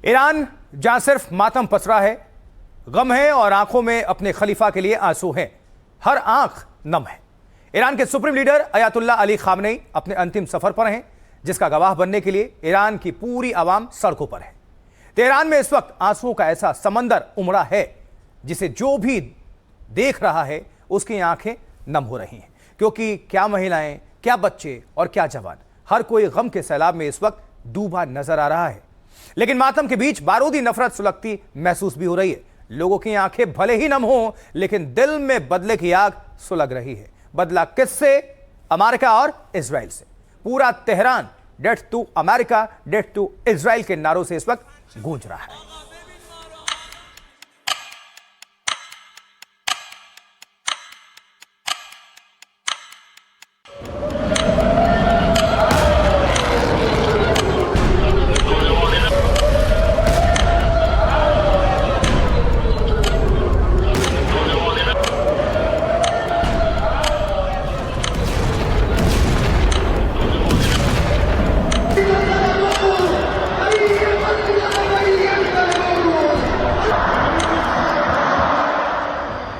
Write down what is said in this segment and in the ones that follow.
Iran जहां सिर्फ मातम पसरा है, गम है और आंखों में अपने खलीफा के लिए आंसू हैं। हर आंख नम है। ईरान के supreme leader Ayatollah Ali Khamenei अपने अंतिम सफर पर हैं, जिसका गवाह बनने के लिए ईरान की पूरी आवाम सड़कों पर है। तेहरान में इस वक्त आंसुओं का ऐसा समंदर उमड़ा है जिसे जो भी देख रहा है उसकी आंखें नम हो रही हैं, क्योंकि क्या महिलाएं, क्या बच्चे और क्या जवान, हर कोई गम के सैलाब में इस वक्त डूबा नजर आ रहा है। लेकिन मातम के बीच बारूदी नफरत सुलगती महसूस भी हो रही है। लोगों की आंखें भले ही नम हो, लेकिन दिल में बदले की आग सुलग रही है। बदला किससे? अमेरिका और इजराइल से। पूरा Tehran death to America, death to Israel के नारों से इस वक्त गूंज रहा है।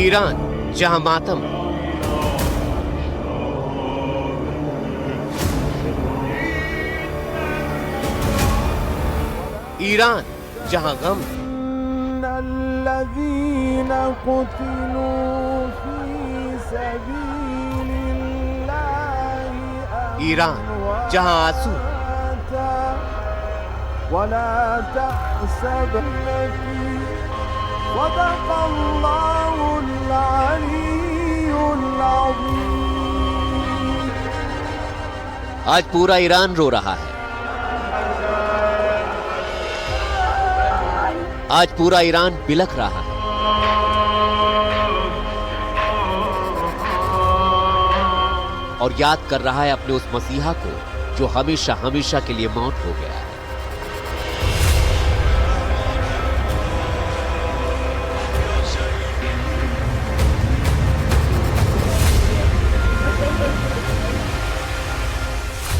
ईरान जहां मातम, ईरान जहां गम, ईरान जहां आंसू, आज पूरा ईरान रो रहा है। आज पूरा ईरान बिलख रहा है। और याद कर रहा है अपने उस मसीहा को जो हमेशा हमेशा के लिए मौत हो गया है।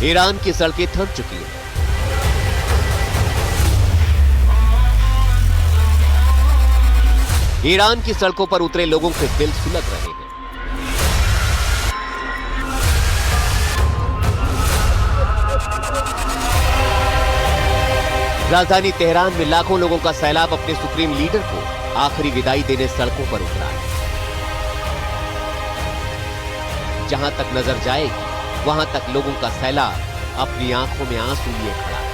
ईरान की सड़कें थम चुकी हैं। ईरान की सड़कों पर उतरे लोगों के दिल सुलग रहे हैं। राजधानी तेहरान में लाखों लोगों का सैलाब अपने सुप्रीम लीडर को आखिरी विदाई देने सड़कों पर उतरा है। जहां तक नजर जाएगी वहां तक लोगों का सैलाब अपनी आंखों में आंसू लिए खड़ा है।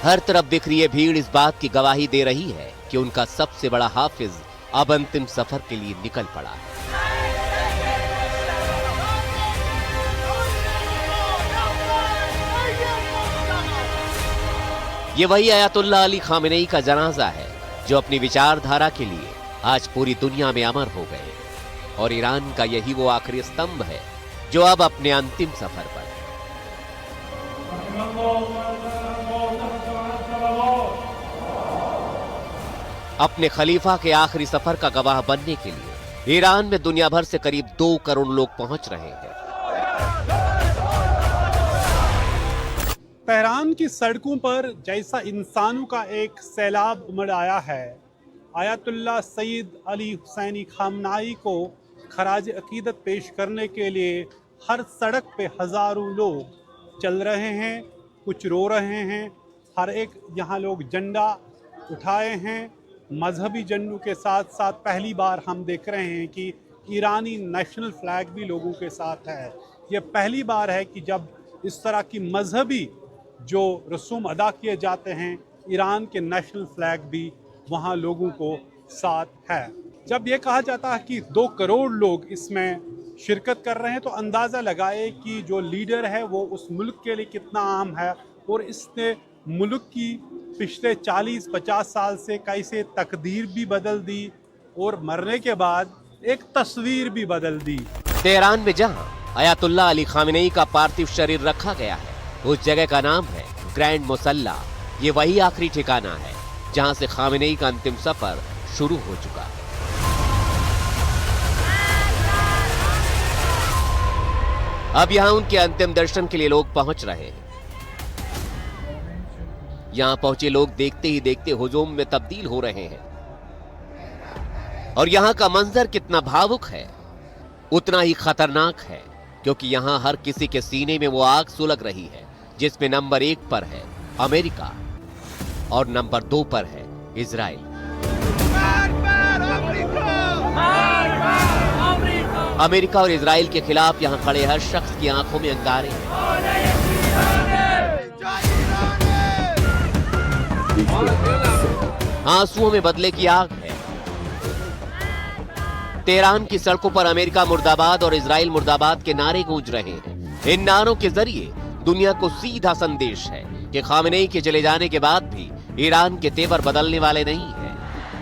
हर तरफ दिख रही है भीड़ इस बात की गवाही दे रही है कि उनका सबसे बड़ा हाफिज अब अंतिम सफर के लिए निकल पड़ा है। ये वही अयातुल्ला अली खामनेई का जनाजा है जो अपनी विचारधारा के लिए आज पूरी दुनिया में अमर हो गए, और ईरान का यही वो आखिरी स्तंभ है जो अब अपने अंतिम सफर पर है। अपने खलीफा के आखिरी सफर का गवाह बनने के लिए ईरान में दुनिया भर से करीब 2 करोड़ लोग पहुंच रहे हैं। तेहरान की सड़कों पर जैसा इंसानों का एक सैलाब उमड़ आया है, आयतुल्ला सईद अली हुसैनी खामनेई को खराज अकीदत पेश करने के लिए हर सड़क पे हजारों लोग चल रहे हैं, कुछ रो रहे हैं। हर एक यहाँ लोग झंडा उठाए हैं मजहबी झंडों के साथ साथ पहली बार हम देख रहे हैं कि ईरानी नेशनल फ्लैग भी लोगों के साथ है। ये पहली बार है कि जब इस तरह की मजहबी जो रसूम अदा किए जाते हैं, ईरान के नेशनल फ्लैग भी वहाँ लोगों को साथ है। जब ये कहा जाता है कि 2 करोड़ लोग इसमें शिरकत कर रहे हैं, तो अंदाज़ा लगाए कि जो लीडर है वो उस मुल्क के लिए कितना अहम है और इसने मुल्क की पिछले 40-50 साल से कैसे तकदीर भी बदल दी और मरने के बाद एक तस्वीर भी बदल दी। तेहरान में जहां अयातुल्ला अली खामेनेई का पार्थिव शरीर रखा गया है, उस जगह का नाम है ग्रैंड मुसल्ला। ये वही आखिरी ठिकाना है जहां से खामेनेई का अंतिम सफर शुरू हो चुका है। अब यहां उनके अंतिम दर्शन के लिए लोग पहुंच रहे हैं। यहां पहुंचे लोग देखते ही देखते हुजूम में तब्दील हो रहे हैं। और यहां का मंजर कितना भावुक है, उतना ही खतरनाक है, क्योंकि यहां हर किसी के सीने में वो आग सुलग रही है जिसमें नंबर 1 पर है अमेरिका और नंबर 2 पर है इजराइल। अमेरिका और इजराइल के खिलाफ यहां खड़े हर शख्स की आंखों में अंगारे हैं। आंसुओं में बदले की आग है। तेहरान की सड़कों पर अमेरिका मुर्दाबाद और इजराइल मुर्दाबाद के नारे गूंज रहे हैं। इन नारों के जरिए दुनिया को सीधा संदेश है कि खामेनेई के चले जाने के बाद भी ईरान के तेवर बदलने वाले नहीं हैं।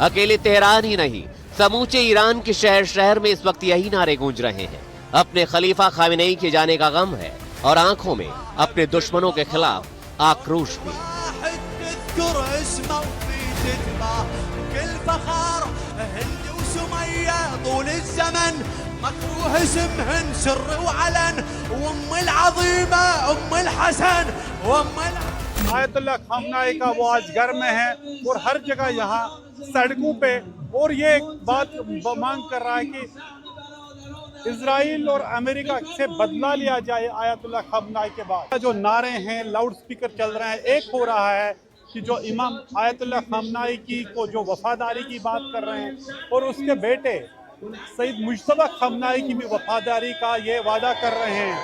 अकेले तेहरान ही नहीं, समूचे ईरान के शहर शहर में इस वक्त यही नारे गूंज रहे हैं। अपने खलीफा खामेनेई के जाने का गम है और आंखों में अपने दुश्मनों के खिलाफ आक्रोश भी। आयतुल्ला खामनाई का वो आज घर में है और हर जगह यहाँ सड़कों पे, और ये एक बात मांग कर रहा है कि इजराइल और अमेरिका से बदला लिया जाए आयतुल्ला खामनाई के बाद। जो नारे हैं, लाउड स्पीकर चल रहे हैं, एक हो रहा है कि जो इमाम आयतुल्ला खामनाई की को जो वफादारी की बात कर रहे हैं और उसके बेटे सईद मुज्तबा खामनाई की भी वफादारी का ये वादा कर रहे हैं।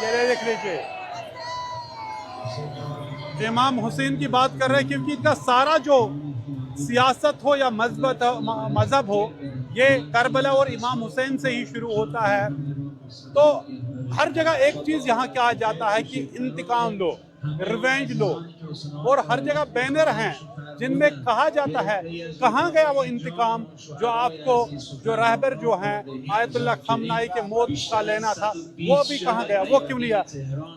ये देख लीजिए, इमाम हुसैन की बात कर रहे हैं, क्योंकि इनका सारा जो सियासत हो या मजहब हो, ये करबला और इमाम हुसैन से ही शुरू होता है। तो हर जगह एक चीज़ यहाँ कहा जाता है कि इंतकाम लो, रिवेंज लो, और हर जगह बैनर हैं जिनमें कहा जाता है कहाँ गया वो इंतकाम जो आपको, जो रहबर जो हैं आयतुल्ला खामनाई के मौत का लेना था, वो भी कहाँ गया, वो क्यों लिया?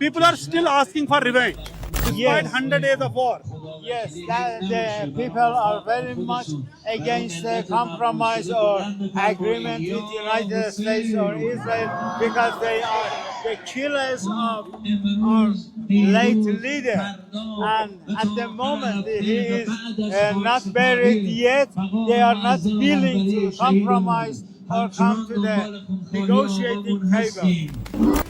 People are still asking for revenge despite 100 days of war. Yes, the people are very much against the compromise or agreement with the United States or Israel because they are the killers of our late leader. And at the moment he is not buried yet, they are not willing to compromise or come to the negotiating table.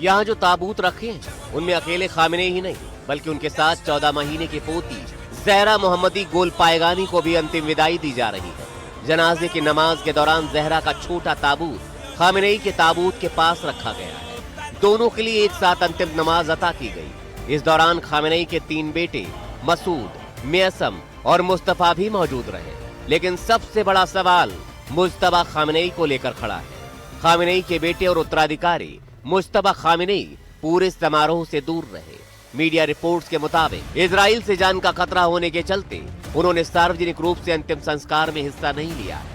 यहाँ जो ताबूत रखे हैं उनमें अकेले Khamenei ही नहीं, बल्कि उनके साथ 14 महीने की पोती जहरा मोहम्मदी गोल पायगानी को भी अंतिम विदाई दी जा रही है। जनाजे की नमाज के दौरान जहरा का छोटा ताबूत खामेनेई के ताबूत के पास रखा गया है। दोनों के लिए एक साथ अंतिम नमाज अता की गई। इस दौरान खामेनेई के 3 बेटे मसूद, मेयसम और मुस्तफा भी मौजूद रहे। लेकिन सबसे बड़ा सवाल मुज्तबा खामेनेई को लेकर खड़ा है। खामेनेई के बेटे और उत्तराधिकारी मुज्तबा खामेनेई पूरे समारोह से दूर रहे। मीडिया रिपोर्ट्स के मुताबिक इजराइल से जान का खतरा होने के चलते उन्होंने सार्वजनिक रूप से अंतिम संस्कार में हिस्सा नहीं लिया है।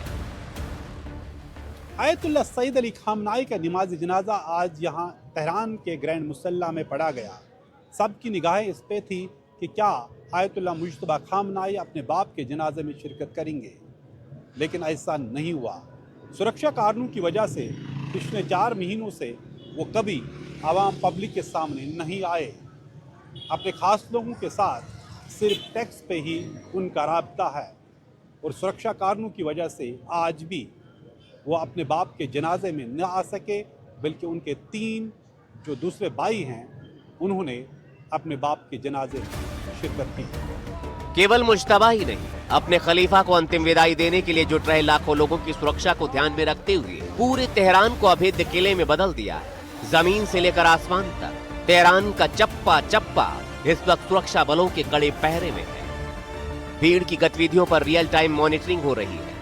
आयतुल्ला सईद अली खामनाई का नमाज जनाजा आज यहाँ तेहरान के ग्रैंड मुसल्ला में पढ़ा गया। सबकी निगाहें इस पे थी कि क्या आयतुल्ला मुज्तबा खामनाई अपने बाप के जनाजे में शिरकत करेंगे, लेकिन ऐसा नहीं हुआ। सुरक्षा कारणों की वजह से पिछले 4 महीनों से वो कभी आवाम पब्लिक के सामने नहीं आए। अपने ख़ास लोगों के साथ सिर्फ टेक्स्ट पे ही उनका राब्ता है और सुरक्षा कारणों की वजह से आज भी वो अपने बाप के जनाजे में न आ सके, बल्कि उनके 3 जो दूसरे भाई हैं उन्होंने अपने बाप के जनाजे में शिरकत की। केवल मुश्तबा ही नहीं, अपने खलीफा को अंतिम विदाई देने के लिए जुट रहे लाखों लोगों की सुरक्षा को ध्यान में रखते हुए पूरे तेहरान को अभेद्य किले में बदल दिया है। जमीन से लेकर आसमान तक तेहरान का चप्पा चप्पा इस वक्त सुरक्षा बलों के कड़े पहरे में है। भीड़ की गतिविधियों पर रियल टाइम मॉनिटरिंग हो रही है।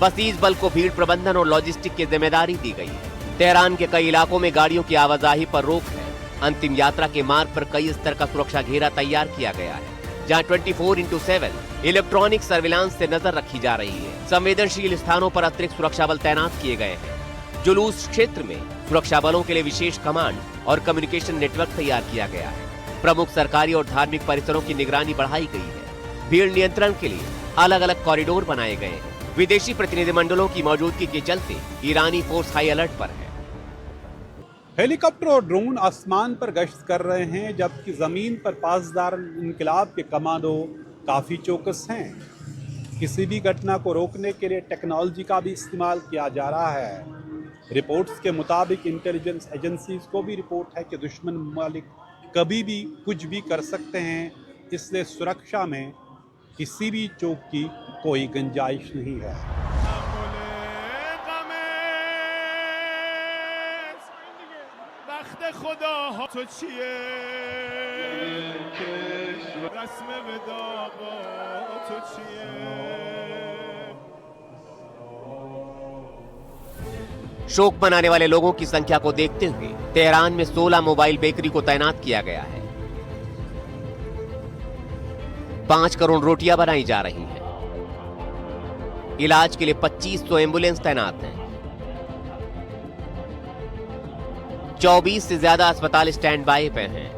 बसीज बल को भीड़ प्रबंधन और लॉजिस्टिक की जिम्मेदारी दी गई है। तेहरान के कई इलाकों में गाड़ियों की आवाजाही पर रोक है। अंतिम यात्रा के मार्ग पर कई स्तर का सुरक्षा घेरा तैयार किया गया है, जहां 24/7 इलेक्ट्रॉनिक सर्विलांस से नजर रखी जा रही है। संवेदनशील स्थानों पर अतिरिक्त सुरक्षा बल तैनात किए गए हैं। जुलूस क्षेत्र में सुरक्षा बलों के लिए विशेष कमांड और कम्युनिकेशन नेटवर्क तैयार किया गया है। प्रमुख सरकारी और धार्मिक परिसरों की निगरानी बढ़ाई गई है। भीड़ नियंत्रण के लिए अलग अलग कॉरिडोर बनाए गए हैं। विदेशी प्रतिनिधिमंडलों की मौजूदगी के चलते ईरानी फोर्स हाई अलर्ट पर है। हेलीकॉप्टर और ड्रोन आसमान पर गश्त कर रहे हैं, जबकि जमीन पर पासदार इनकलाब के कमांडो काफी चौकस हैं। किसी भी घटना को रोकने के लिए टेक्नोलॉजी का भी इस्तेमाल किया जा रहा है। रिपोर्ट्स के मुताबिक इंटेलिजेंस एजेंसीज को भी रिपोर्ट है कि दुश्मन ममालिक कभी भी कुछ भी कर सकते हैं, इसलिए सुरक्षा में किसी भी चूक की कोई गुंजाइश नहीं है। शोक मनाने वाले लोगों की संख्या को देखते हुए तेहरान में 16 मोबाइल बेकरी को तैनात किया गया है। 5 करोड़ रोटियां बनाई जा रही हैं। इलाज के लिए 2500 एम्बुलेंस तैनात हैं। 24 से ज्यादा अस्पताल स्टैंड बाय पे हैं।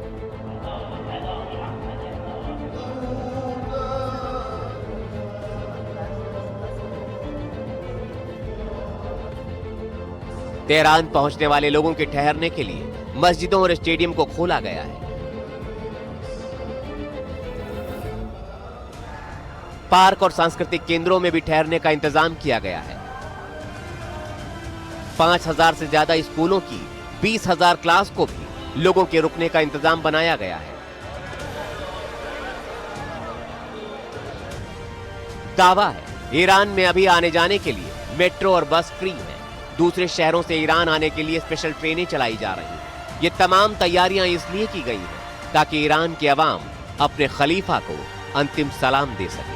तेहरान पहुंचने वाले लोगों के ठहरने के लिए मस्जिदों और स्टेडियम को खोला गया है। पार्क और सांस्कृतिक केंद्रों में भी ठहरने का इंतजाम किया गया है। 5000 से ज्यादा स्कूलों की 20,000 क्लास को भी लोगों के रुकने का इंतजाम बनाया गया है। दावा है ईरान में अभी आने जाने के लिए मेट्रो और बस फ्री है। दूसरे शहरों से ईरान आने के लिए स्पेशल ट्रेनें चलाई जा रही हैं। ये तमाम तैयारियां इसलिए की गई हैं ताकि ईरान के अवाम अपने खलीफा को अंतिम सलाम दे सके।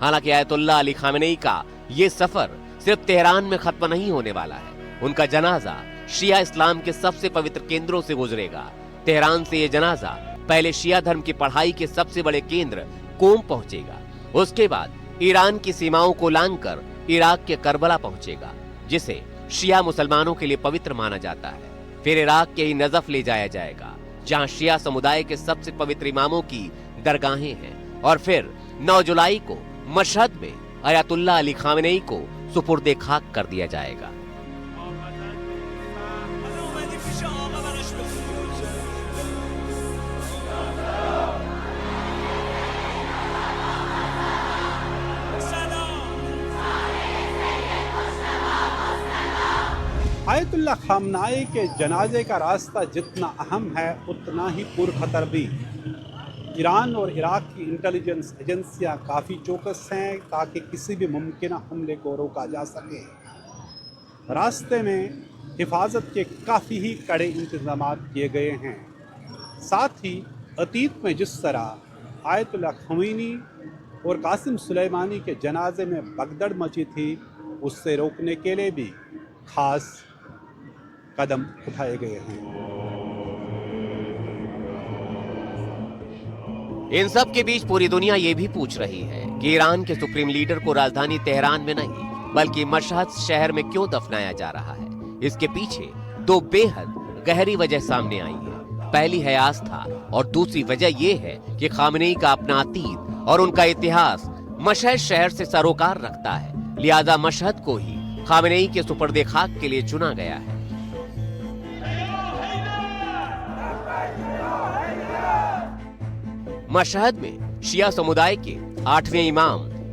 हालांकि आयतुल्लाह अली खामेनेई का ये सफर सिर्फ तेहरान में खत्म नहीं होने वाला है। उनका जनाजा शिया इस्लाम के सबसे पवित्र केंद्रों से गुजरेगा। तेहरान से ये जनाजा पहले शिया धर्म की पढ़ाई के सबसे बड़े केंद्र कोम पहुंचेगा। उसके बाद ईरान की सीमाओं को लांघकर इराक के करबला पहुंचेगा, जिसे शिया मुसलमानों के लिए पवित्र माना जाता है। फिर इराक के ही नजफ ले जाया जाएगा, जहां शिया समुदाय के सबसे पवित्र इमामों की दरगाहें हैं। और फिर 9 जुलाई को मशहद में अयातुल्लाह अली खामेनेई को सुपुर्दे खाक कर दिया जाएगा। आयतुल्लाह खामनाई के जनाजे का रास्ता जितना अहम है उतना ही पुरखतर भी। ईरान और इराक की इंटेलिजेंस एजेंसियां काफ़ी चौकस हैं ताकि किसी भी मुमकिन हमले को रोका जा सके। रास्ते में हिफाजत के काफ़ी ही कड़े इंतजाम किए गए हैं। साथ ही अतीत में जिस तरह आयतुल्लाह ख़मीनी और कासिम सुलेमानी के जनाजे में भगदड़ मची थी, उससे रोकने के लिए भी खास कदम उठाए गए हैं। इन सब के बीच पूरी दुनिया ये भी पूछ रही है कि ईरान के सुप्रीम लीडर को राजधानी तेहरान में नहीं बल्कि मशहद शहर में क्यों दफनाया जा रहा है। इसके पीछे दो बेहद गहरी वजह सामने आई है। पहली है आस्था और दूसरी वजह यह है कि खामेनेई का अपना अतीत और उनका इतिहास मशहद शहर से सरोकार रखता है। लिहाजा मशहद को ही खामेनेई के सुपर्दे खाक के लिए चुना गया है। मशहद में शिया समुदाय के 8वें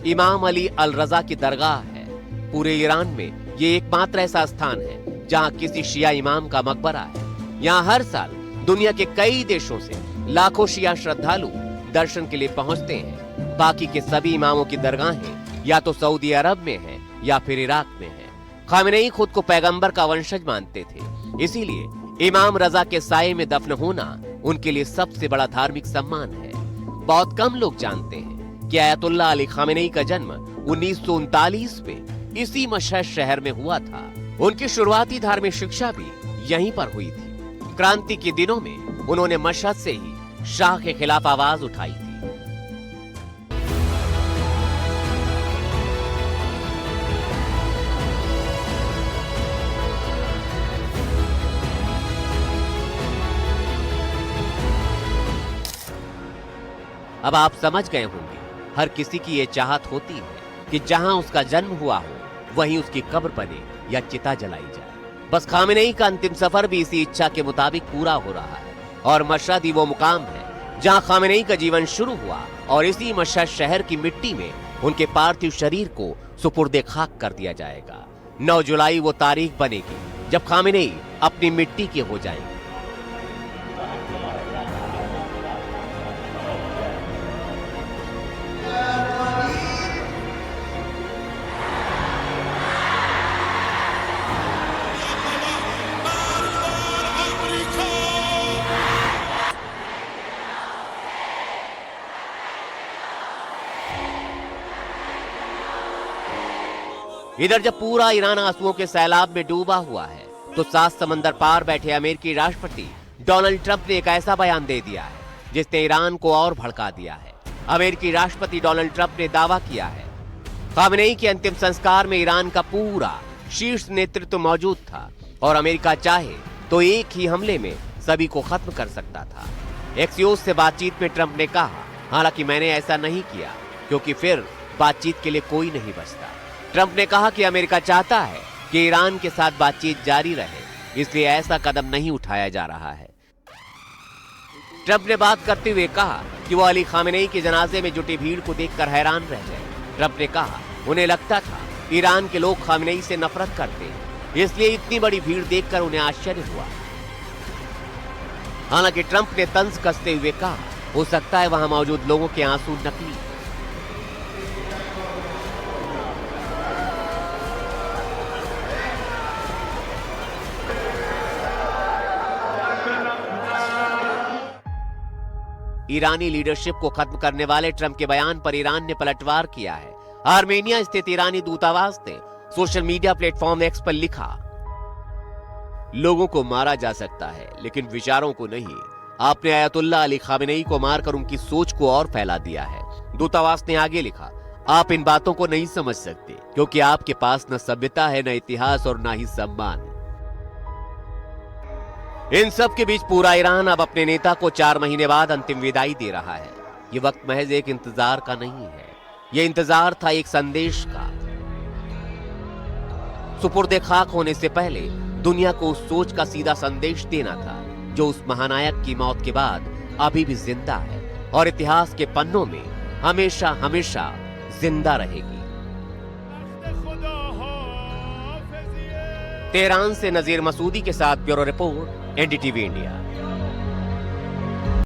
इमाम अली अल रजा की दरगाह है। पूरे ईरान में ये एकमात्र ऐसा स्थान है जहां किसी शिया इमाम का मकबरा है। यहाँ हर साल दुनिया के कई देशों से लाखों शिया श्रद्धालु दर्शन के लिए पहुंचते हैं। बाकी के सभी इमामों की दरगाहें या तो सऊदी अरब में हैं या फिर इराक में हैं। खामेनेई खुद को पैगंबर का वंशज मानते थे, इसीलिए इमाम रजा के साये में दफन होना उनके लिए सबसे बड़ा धार्मिक सम्मान है। बहुत कम लोग जानते हैं कि आयतुल्लाह अली खामेनेई का जन्म 1939 में इसी मशहद शहर में हुआ था। उनकी शुरुआती धार्मिक शिक्षा भी यहीं पर हुई थी। क्रांति के दिनों में उन्होंने मशहद से ही शाह के खिलाफ आवाज उठाई थी। अब आप समझ गए होंगे, हर किसी की ये चाहत होती है कि जहां उसका जन्म हुआ हो वहीं उसकी कब्र बने या चिता जलाई जाए। बस खामेनेई का अंतिम सफर भी इसी इच्छा के मुताबिक पूरा हो रहा है और मशहद ही वो मुकाम है जहां खामेनेई का जीवन शुरू हुआ और इसी मशहद शहर की मिट्टी में उनके पार्थिव शरीर को सुपुर्दे खाक कर दिया जाएगा। 9 जुलाई वो तारीख बनेगी जब खामेनेई अपनी मिट्टी के हो जाएंगे। इधर जब पूरा ईरान आंसुओं के सैलाब में डूबा हुआ है तो 7 समंदर पार बैठे अमेरिकी राष्ट्रपति डोनाल्ड ट्रंप ने एक ऐसा बयान दे दिया है जिसने ईरान को और भड़का दिया है। अमेरिकी राष्ट्रपति डोनाल्ड ट्रंप ने दावा किया है खामेनेई के अंतिम संस्कार में ईरान का पूरा शीर्ष नेतृत्व मौजूद था और अमेरिका चाहे तो एक ही हमले में सभी को खत्म कर सकता था। एक्सियोस से बातचीत में ट्रंप ने कहा, हालांकि मैंने ऐसा नहीं किया क्योंकि फिर बातचीत के लिए कोई नहीं बचता। ट्रंप ने कहा कि अमेरिका चाहता है कि ईरान के साथ बातचीत जारी रहे, इसलिए ऐसा कदम नहीं उठाया जा रहा है। ट्रंप ने बात करते हुए कहा कि वो अली खामेनेई के जनाजे में जुटी भीड़ को देखकर हैरान रह गए। ट्रंप ने कहा उन्हें लगता था ईरान के लोग खामेनेई से नफरत करते हैं, इसलिए इतनी बड़ी भीड़ देखकर उन्हें आश्चर्य हुआ। हालांकि ट्रंप ने तंज कसते हुए कहा हो सकता है वहां मौजूद लोगों के आंसू नकली। ईरानी लीडरशिप को खत्म करने वाले ट्रंप के बयान पर ईरान ने पलटवार किया है। आर्मेनिया स्थित ईरानी दूतावास ने सोशल मीडिया प्लेटफॉर्म एक्स पर लिखा, लोगों को मारा जा सकता है लेकिन विचारों को नहीं। आपने आयतुल्लाह अली खामेनेई को मारकर उनकी सोच को और फैला दिया है। दूतावास ने आगे लिखा, आप इन बातों को नहीं समझ सकते क्योंकि आपके पास न सभ्यता है, न इतिहास और न ही सम्मान। इन सब के बीच पूरा ईरान अब अपने नेता को 4 महीने बाद अंतिम विदाई दे रहा है। ये वक्त महज एक इंतजार का नहीं है, ये इंतजार था एक संदेश का। सुपुर्दे खाक होने से पहले दुनिया को उस सोच का सीधा संदेश देना था जो उस महानायक की मौत के बाद अभी भी जिंदा है और इतिहास के पन्नों में हमेशा हमेशा जिंदा रहेगी। तेहरान से नजीर मसूदी के साथ ब्यूरो रिपोर्ट, एनडीटीवी इंडिया।